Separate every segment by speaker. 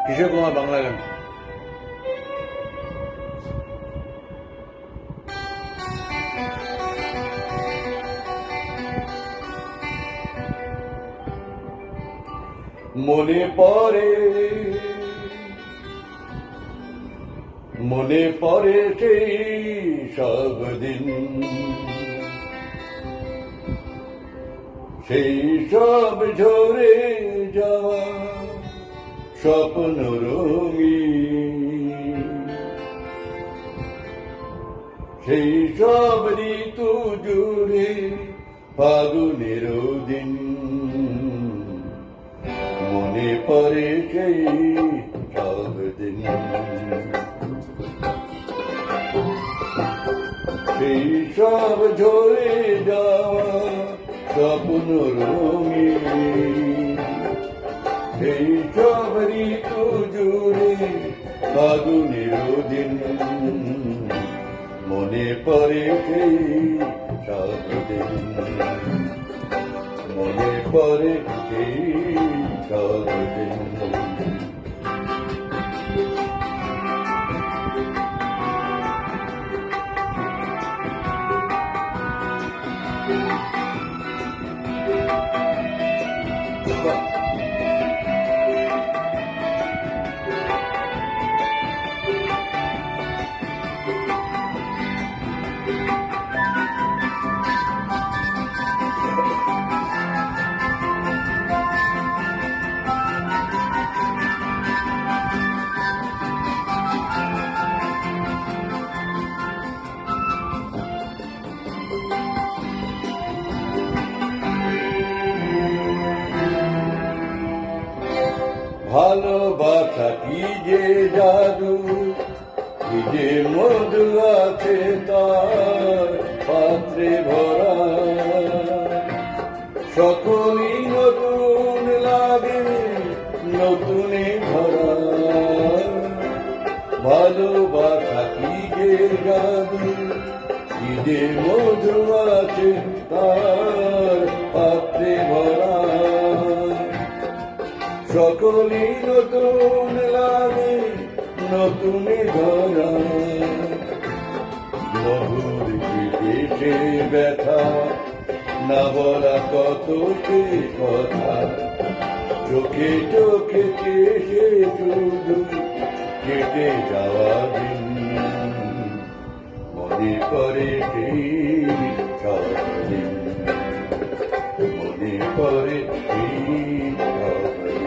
Speaker 1: কিশোর কুমার বাংলা গান। মনে পড়ে মনে পড়ে সেই সব দিন, সেই সব ঝরে যাওয়া স্বপ্ন রঙিন, সেই সব ঋতু জুড়ে ফাগুনের দিন। মনে পড়ে সেই সব দিন, সেই সব ঝরে যাওয়া স্বপ্ন রঙিন, সেই সব ঋতু জুড়ে ফাগুনের দিন। মনে পড়ে সেই সব দিন, মনে পড়ে সেই সব দিন। ভালোবাসা কি যে জাদু, কি যে মধু আছে তার পাত্রে ভরা। সকলই নতুন লাগে নতুনে ভরা। ভালোবাসা কি যে জাদু, কি যে মধু আছে তার পাত্রে ভরা। সকলই নতুন লাগে নতুনে ধরা। মধুর বিদেশে ব্যথা না বলা কত সে কথা। চোখে চোখে কেসে শুধু কেটে যাওয়া দিন। মনে পড়ে সেই সব দিন, মনে পড়ে সেই সব দিন।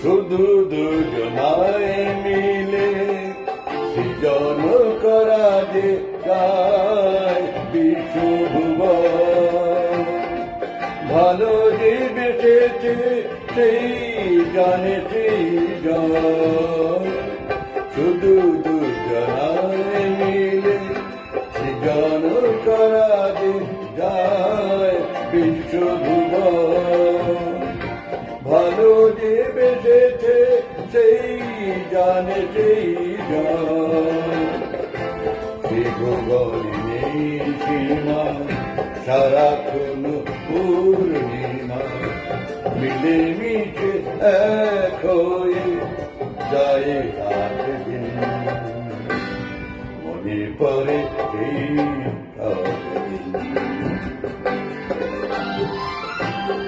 Speaker 1: শুধু দুজনায় মিলে সৃজন করা যে গায় বিশ্বভুবন। ভালো যে বেঁচেছে সেই জানে সেই জন। শুধু দুজনায় মিলে সৃজন করা যে গায় বিশ্বভুবন। ভালো যে বেঁচেছে সেই জানে সেই জন। সে ভুবনে নেই সীমা, সারাক্ষণ পূর্ণিমা। মিলে মিশে এক হয়ে যায় রাত দিন। মনে পড়ে সেই সব দিন,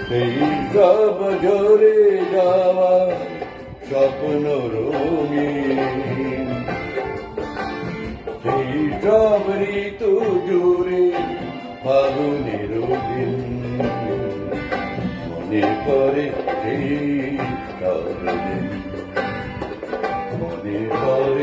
Speaker 1: সেই সব ঝরে যাওয়া স্বপ্ন রঙিন, সেই সব ঋতু জুড়ে ফাগুনের দিন। মনে পড়ে সেই সব দিন। তবে